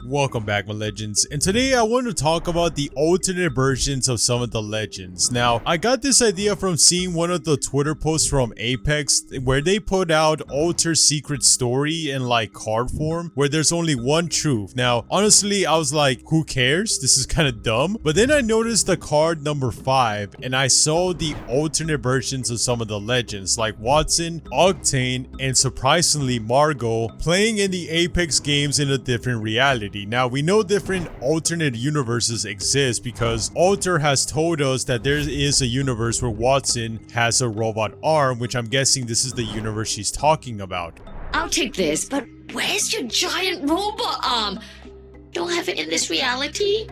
Welcome back, my legends, and today I want to talk about the alternate versions of some of the legends. Now, I got this idea from seeing one of the Twitter posts from Apex where they put out Alter Secret Story in like card form where there's only one truth. Now, honestly, I was like, who cares? This is kind of dumb. But then I noticed the card number 5 and I saw the alternate versions of some of the legends like Wattson, Octane, and surprisingly Margo playing in the Apex games in a different reality. Now, we know different alternate universes exist because Alter has told us that there is a universe where Wattson has a robot arm, which I'm guessing this is the universe she's talking about. I'll take this, but where's your giant robot arm? Don't have it in this reality?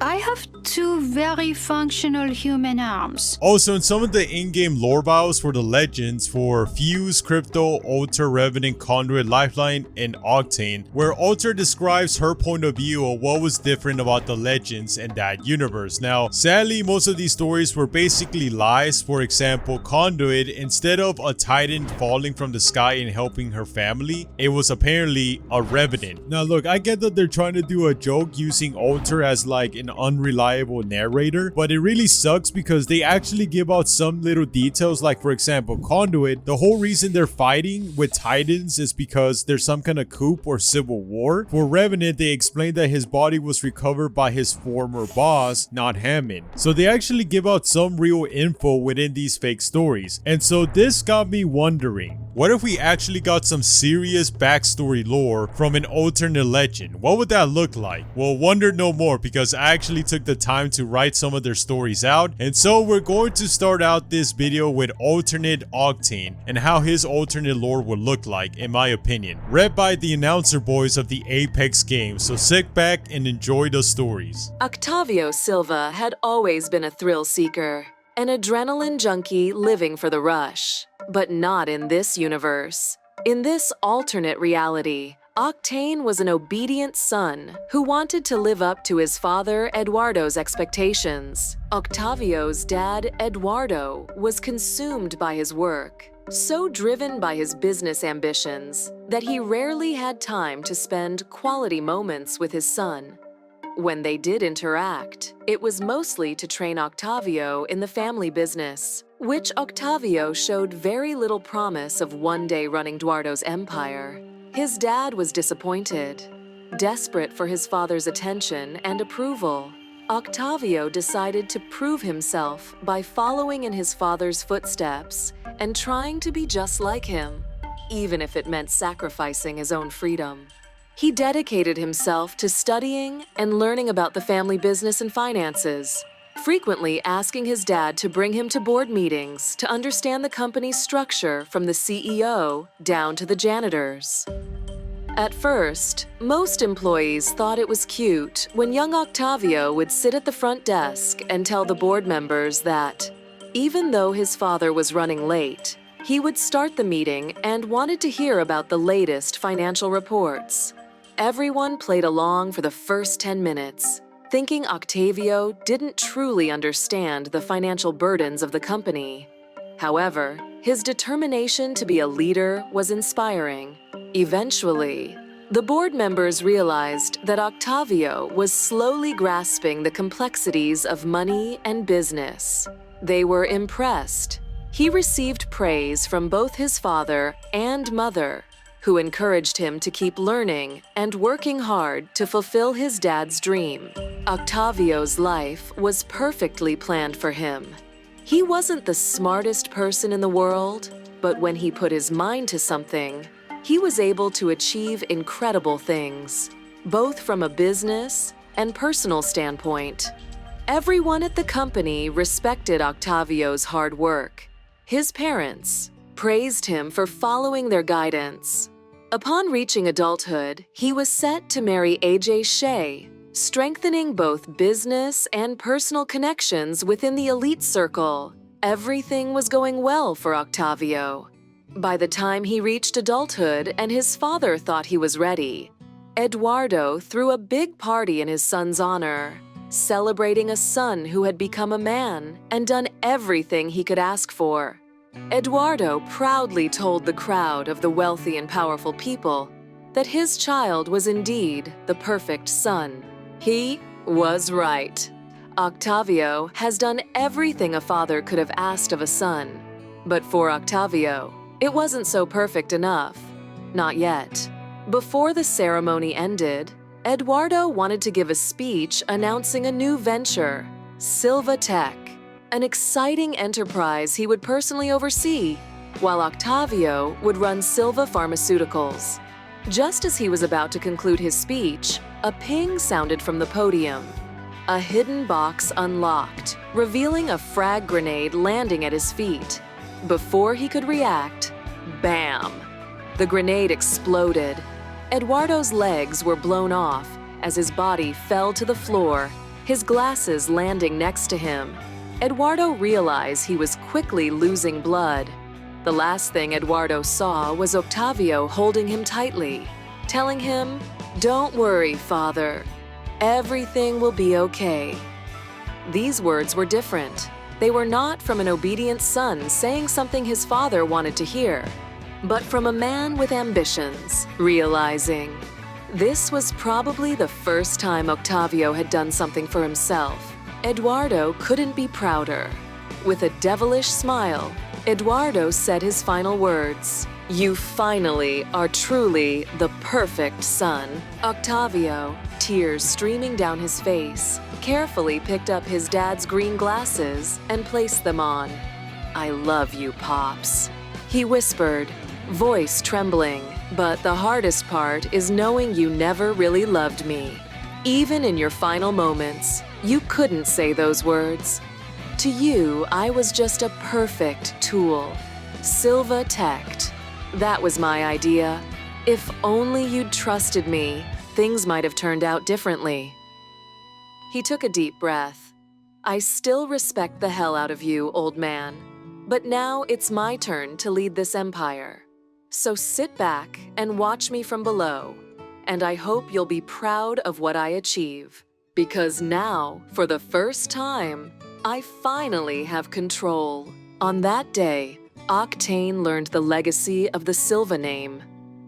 I have 2 very functional human arms. Also, in some of the in-game lore bios for the legends for Fuse, Crypto, Alter, Revenant, Conduit, Lifeline, and Octane, where Alter describes her point of view of what was different about the legends and that universe. Now, sadly, most of these stories were basically lies. For example, Conduit, instead of a titan falling from the sky and helping her family, it was apparently a Revenant. Now, look, I get that they're trying to do a joke using Alter as like an unreliable narrator, but it really sucks because they actually give out some little details, like for example Conduit, the whole reason they're fighting with titans is because there's some kind of coup or civil war. For Revenant, they explained that his body was recovered by his former boss, not Hammond. So they actually give out some real info within these fake stories, and so this got me wondering, what if we actually got some serious backstory lore from an alternate legend? What would that look like? Well, wonder no more, because I actually took the time to write some of their stories out, and so we're going to start out this video with alternate Octane and how his alternate lore would look like, in my opinion, read by the announcer boys of the Apex games. So sit back and enjoy the stories. Octavio Silva had always been a thrill seeker, an adrenaline junkie living for the rush. But not in this universe. In this alternate reality, Octane was an obedient son who wanted to live up to his father Eduardo's expectations. Octavio's dad, Eduardo, was consumed by his work, so driven by his business ambitions that he rarely had time to spend quality moments with his son. When they did interact, it was mostly to train Octavio in the family business, which Octavio showed very little promise of one day running Eduardo's empire. His dad was disappointed. Desperate for his father's attention and approval, Octavio decided to prove himself by following in his father's footsteps and trying to be just like him, even if it meant sacrificing his own freedom. He dedicated himself to studying and learning about the family business and finances, frequently asking his dad to bring him to board meetings to understand the company's structure from the CEO down to the janitors. At first, most employees thought it was cute when young Octavio would sit at the front desk and tell the board members that, even though his father was running late, he would start the meeting and wanted to hear about the latest financial reports. Everyone played along for the first 10 minutes, thinking Octavio didn't truly understand the financial burdens of the company. However, his determination to be a leader was inspiring. Eventually, the board members realized that Octavio was slowly grasping the complexities of money and business. They were impressed. He received praise from both his father and mother, who encouraged him to keep learning and working hard to fulfill his dad's dream. Octavio's life was perfectly planned for him. He wasn't the smartest person in the world, but when he put his mind to something, he was able to achieve incredible things, both from a business and personal standpoint. Everyone at the company respected Octavio's hard work. His parents praised him for following their guidance. Upon reaching adulthood, he was set to marry AJ Shea, strengthening both business and personal connections within the elite circle. Everything was going well for Octavio. By the time he reached adulthood and his father thought he was ready, Eduardo threw a big party in his son's honor, celebrating a son who had become a man and done everything he could ask for. Eduardo proudly told the crowd of the wealthy and powerful people that his child was indeed the perfect son. He was right. Octavio has done everything a father could have asked of a son. But for Octavio, it wasn't so perfect enough. Not yet. Before the ceremony ended, Eduardo wanted to give a speech announcing a new venture, Silva Tech, an exciting enterprise he would personally oversee, while Octavio would run Silva Pharmaceuticals. Just as he was about to conclude his speech, a ping sounded from the podium. A hidden box unlocked, revealing a frag grenade landing at his feet. Before he could react, bam! The grenade exploded. Eduardo's legs were blown off as his body fell to the floor, his glasses landing next to him. Eduardo realized he was quickly losing blood. The last thing Eduardo saw was Octavio holding him tightly, telling him, "Don't worry, father. Everything will be okay." These words were different. They were not from an obedient son saying something his father wanted to hear, but from a man with ambitions, realizing this was probably the first time Octavio had done something for himself. Eduardo couldn't be prouder. With a devilish smile, Eduardo said his final words. "You finally are truly the perfect son." Octavio, tears streaming down his face, carefully picked up his dad's green glasses and placed them on. "I love you, Pops," he whispered, voice trembling. "But the hardest part is knowing you never really loved me. Even in your final moments, you couldn't say those words. To you, I was just a perfect tool. Silva Tech. That was my idea. If only you'd trusted me, things might have turned out differently." He took a deep breath. "I still respect the hell out of you, old man. But now it's my turn to lead this empire. So sit back and watch me from below. And I hope you'll be proud of what I achieve. Because now, for the first time, I finally have control." On that day, Octane learned the legacy of the Silva name.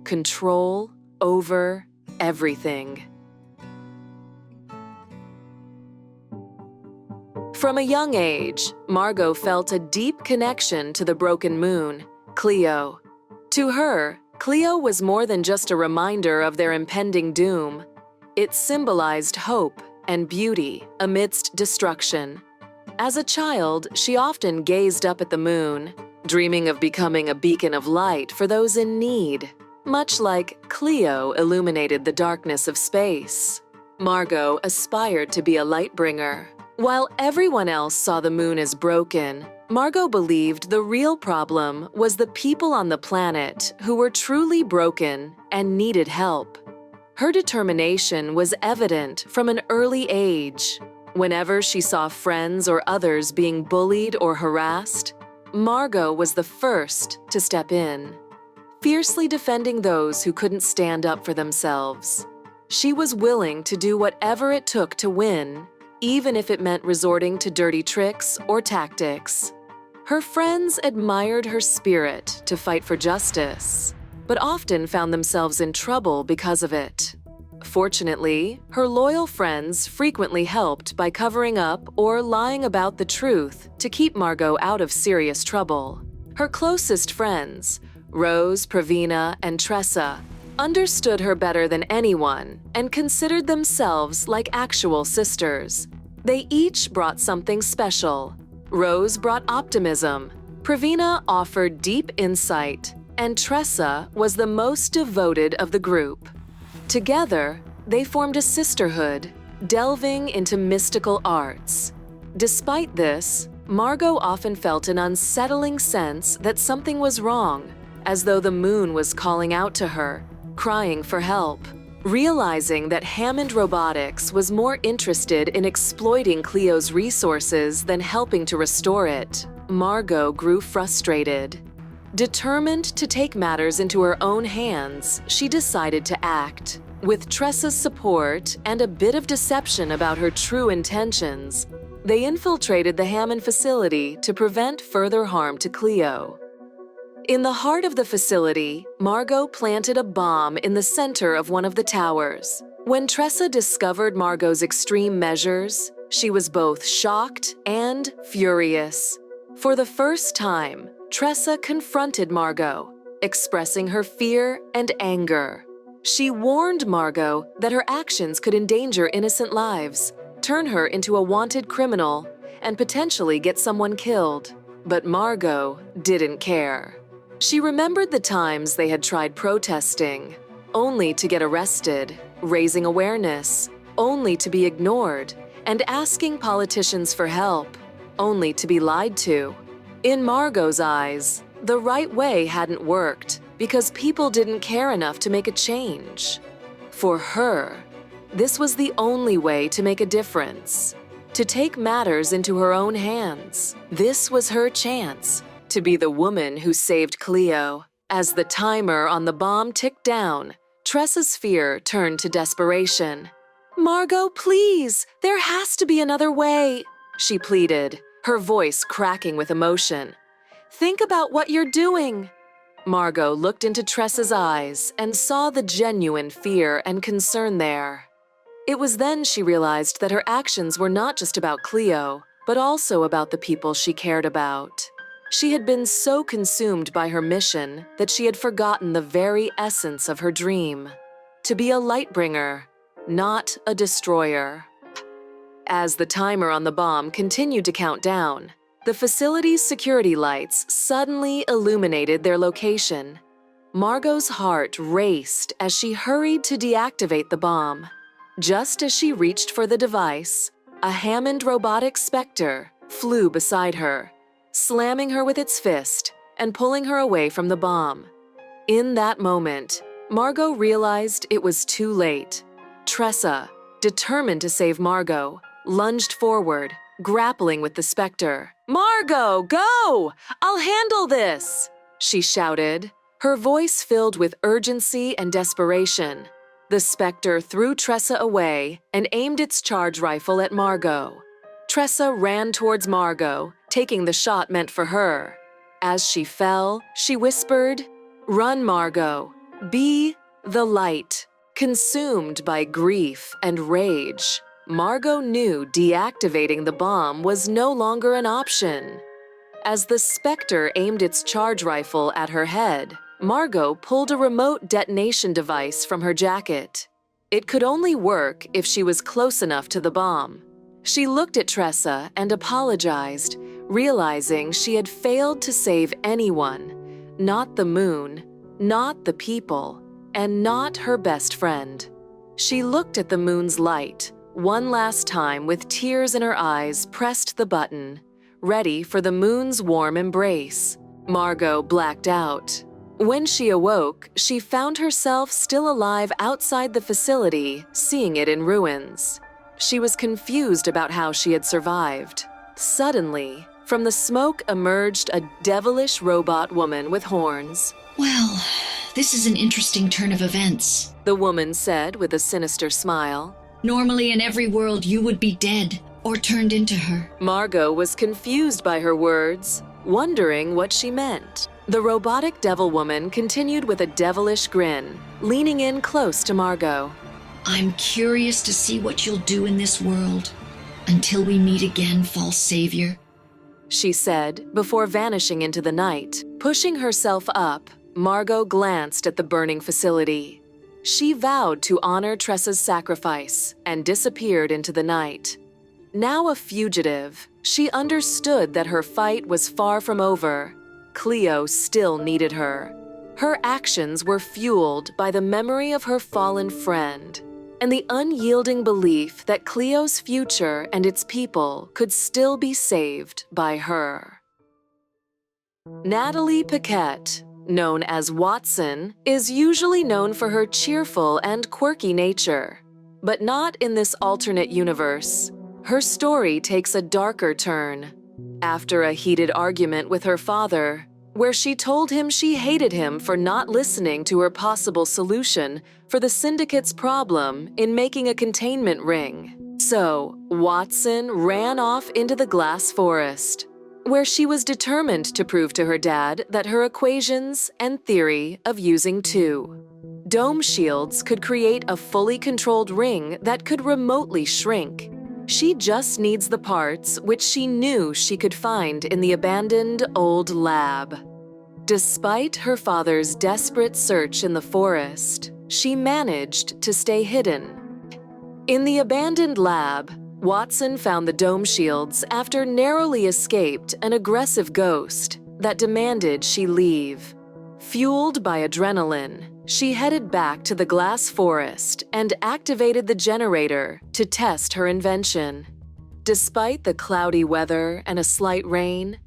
Control over everything. From a young age, Margo felt a deep connection to the broken moon, Cleo. To her, Cleo was more than just a reminder of their impending doom. It symbolized hope and beauty amidst destruction. As a child, she often gazed up at the moon, dreaming of becoming a beacon of light for those in need, much like Cleo illuminated the darkness of space. Margo aspired to be a light bringer. While everyone else saw the moon as broken, Margo believed the real problem was the people on the planet who were truly broken and needed help. Her determination was evident from an early age. Whenever she saw friends or others being bullied or harassed, Margo was the first to step in, fiercely defending those who couldn't stand up for themselves. She was willing to do whatever it took to win, even if it meant resorting to dirty tricks or tactics. Her friends admired her spirit to fight for justice, but often found themselves in trouble because of it. Fortunately, her loyal friends frequently helped by covering up or lying about the truth to keep Margo out of serious trouble. Her closest friends, Rose, Pravina, and Tressa, understood her better than anyone and considered themselves like actual sisters. They each brought something special. Rose brought optimism, Pravina offered deep insight, and Tressa was the most devoted of the group. Together, they formed a sisterhood, delving into mystical arts. Despite this, Margo often felt an unsettling sense that something was wrong, as though the moon was calling out to her, crying for help. Realizing that Hammond Robotics was more interested in exploiting Cleo's resources than helping to restore it, Margo grew frustrated. Determined to take matters into her own hands, she decided to act. With Tressa's support and a bit of deception about her true intentions, they infiltrated the Hammond facility to prevent further harm to Cleo. In the heart of the facility, Margo planted a bomb in the center of one of the towers. When Tressa discovered Margo's extreme measures, she was both shocked and furious. For the first time, Tressa confronted Margo, expressing her fear and anger. She warned Margo that her actions could endanger innocent lives, turn her into a wanted criminal, and potentially get someone killed. But Margo didn't care. She remembered the times they had tried protesting, only to get arrested, raising awareness, only to be ignored, and asking politicians for help, only to be lied to. In Margo's eyes, the right way hadn't worked because people didn't care enough to make a change. For her, this was the only way to make a difference, to take matters into her own hands. This was her chance to be the woman who saved Cleo. As the timer on the bomb ticked down, Tressa's fear turned to desperation. "Margo, please, there has to be another way," she pleaded, her voice cracking with emotion. "Think about what you're doing." Margo looked into Tressa's eyes and saw the genuine fear and concern there. It was then she realized that her actions were not just about Cleo, but also about the people she cared about. She had been so consumed by her mission that she had forgotten the very essence of her dream: to be a lightbringer, not a destroyer. As the timer on the bomb continued to count down, the facility's security lights suddenly illuminated their location. Margo's heart raced as she hurried to deactivate the bomb. Just as she reached for the device, a Hammond robotic specter flew beside her, slamming her with its fist and pulling her away from the bomb. In that moment, Margo realized it was too late. Tressa, determined to save Margo, lunged forward, grappling with the specter. "Margo, go! I'll handle this!" she shouted, her voice filled with urgency and desperation. The specter threw Tressa away and aimed its charge rifle at Margo. Tressa ran towards Margo, taking the shot meant for her. As she fell, she whispered, "Run, Margo. Be the light." Consumed by grief and rage, Margo knew deactivating the bomb was no longer an option. As the specter aimed its charge rifle at her head, Margo pulled a remote detonation device from her jacket. It could only work if she was close enough to the bomb. She looked at Tressa and apologized, realizing she had failed to save anyone, not the moon, not the people, and not her best friend. She looked at the moon's light, one last time with tears in her eyes, pressed the button, ready for the moon's warm embrace. Margo blacked out. When she awoke, she found herself still alive outside the facility, seeing it in ruins. She was confused about how she had survived. Suddenly, from the smoke emerged a devilish robot woman with horns. Well, this is an interesting turn of events, The woman said with a sinister smile. Normally in every world you would be dead or turned into her. Margo was confused by her words, wondering what she meant. The robotic devil woman continued with a devilish grin, leaning in close to Margo. I'm curious to see what you'll do in this world. Until we meet again, false savior. She said before vanishing into the night. Pushing herself up, Margo glanced at the burning facility. She vowed to honor Tressa's sacrifice and disappeared into the night. Now a fugitive, she understood that her fight was far from over. Cleo still needed her. Her actions were fueled by the memory of her fallen friend and the unyielding belief that Cleo's future and its people could still be saved by her. Natalie Paquette, known as Wattson, is usually known for her cheerful and quirky nature. But not in this alternate universe. Her story takes a darker turn. After a heated argument with her father, where she told him she hated him for not listening to her possible solution for the syndicate's problem in making a containment ring. So, Wattson ran off into the glass forest. where she was determined to prove to her dad that her equations and theory of using two dome shields could create a fully controlled ring that could remotely shrink. She just needs the parts which she knew she could find in the abandoned old lab. Despite her father's desperate search in the forest, she managed to stay hidden. In the abandoned lab, Wattson found the dome shields after narrowly escaped an aggressive ghost that demanded she leave. Fueled by adrenaline, she headed back to the glass forest and activated the generator to test her invention. Despite the cloudy weather and a slight rain,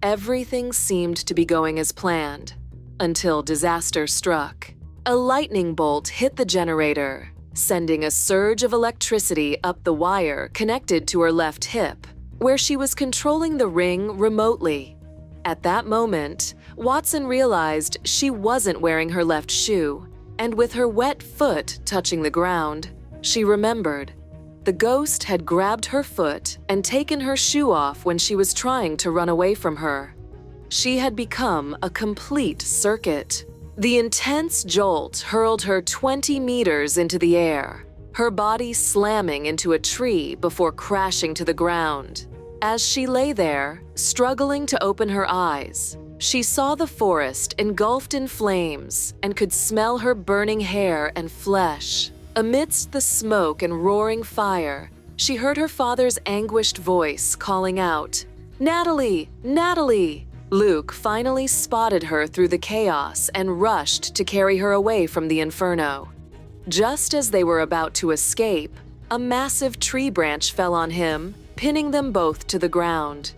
everything seemed to be going as planned, until disaster struck. A lightning bolt hit the generator, sending a surge of electricity up the wire connected to her left hip, where she was controlling the ring remotely. At that moment, Wattson realized she wasn't wearing her left shoe, and with her wet foot touching the ground, she remembered. The ghost had grabbed her foot and taken her shoe off when she was trying to run away from her. She had become a complete circuit. The intense jolt hurled her 20 meters into the air, her body slamming into a tree before crashing to the ground. As she lay there, struggling to open her eyes, she saw the forest engulfed in flames and could smell her burning hair and flesh. Amidst the smoke and roaring fire, she heard her father's anguished voice calling out, "Natalie! Natalie!" Luke finally spotted her through the chaos and rushed to carry her away from the inferno. Just as they were about to escape, a massive tree branch fell on him, pinning them both to the ground.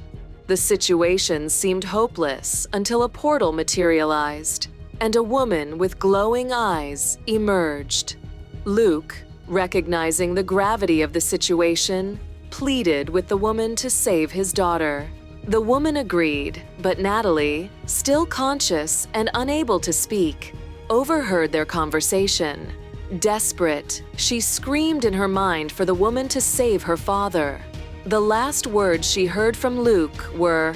The situation seemed hopeless until a portal materialized, and a woman with glowing eyes emerged. Luke, recognizing the gravity of the situation, pleaded with the woman to save his daughter. The woman agreed, but Natalie, still conscious and unable to speak, overheard their conversation. Desperate, she screamed in her mind for the woman to save her father. The last words she heard from Luke were,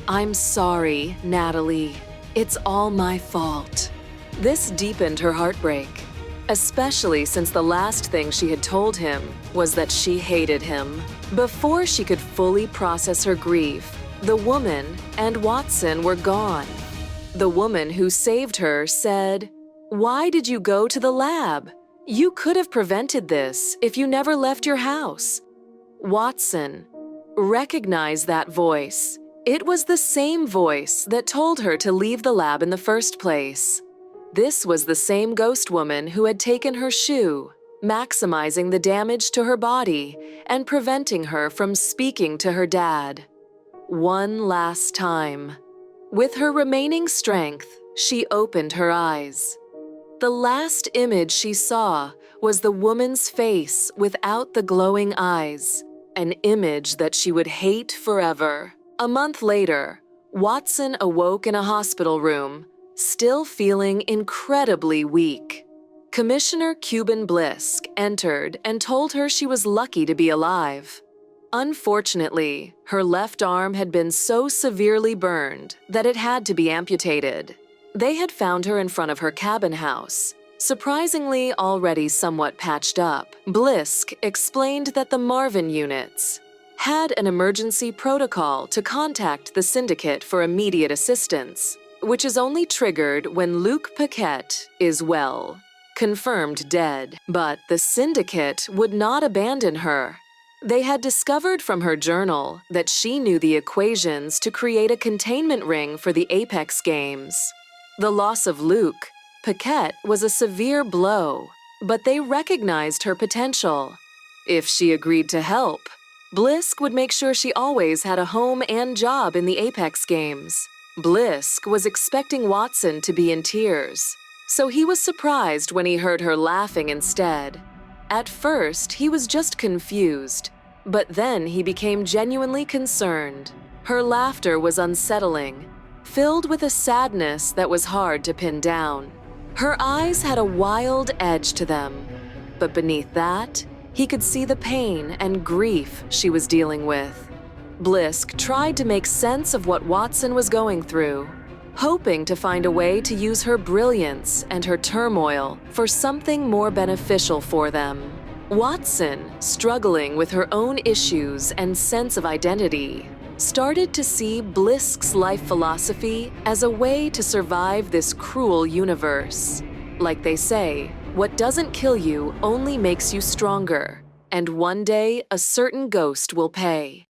"I'm sorry, Natalie. It's all my fault." This deepened her heartbreak, especially since the last thing she had told him was that she hated him. Before she could fully process her grief, the woman and Wattson were gone. The woman who saved her said, "Why did you go to the lab? You could have prevented this if you never left your house." Wattson recognized that voice. It was the same voice that told her to leave the lab in the first place. This was the same ghost woman who had taken her shoe, maximizing the damage to her body and preventing her from speaking to her dad. One last time. With her remaining strength, she opened her eyes. The last image she saw was the woman's face without the glowing eyes, an image that she would hate forever. A month later, Wattson awoke in a hospital room, still feeling incredibly weak. Commissioner Cuban Blisk entered and told her she was lucky to be alive. Unfortunately, her left arm had been so severely burned that it had to be amputated. They had found her in front of her cabin house, surprisingly already somewhat patched up. Blisk explained that the Marvin units had an emergency protocol to contact the syndicate for immediate assistance, which is only triggered when Luke Paquette is, well, confirmed dead. But the syndicate would not abandon her. They had discovered from her journal that she knew the equations to create a containment ring for the Apex games. The loss of Luke Paquette was a severe blow, but they recognized her potential. If she agreed to help, Blisk would make sure she always had a home and job in the Apex games. Blisk was expecting Wattson to be in tears, so he was surprised when he heard her laughing instead. At first, he was just confused, but then he became genuinely concerned. Her laughter was unsettling, filled with a sadness that was hard to pin down. Her eyes had a wild edge to them, but beneath that, he could see the pain and grief she was dealing with. Blisk tried to make sense of what Wattson was going through, hoping to find a way to use her brilliance and her turmoil for something more beneficial for them. Wattson, struggling with her own issues and sense of identity, started to see Blisk's life philosophy as a way to survive this cruel universe. Like they say, what doesn't kill you only makes you stronger, and one day a certain ghost will pay.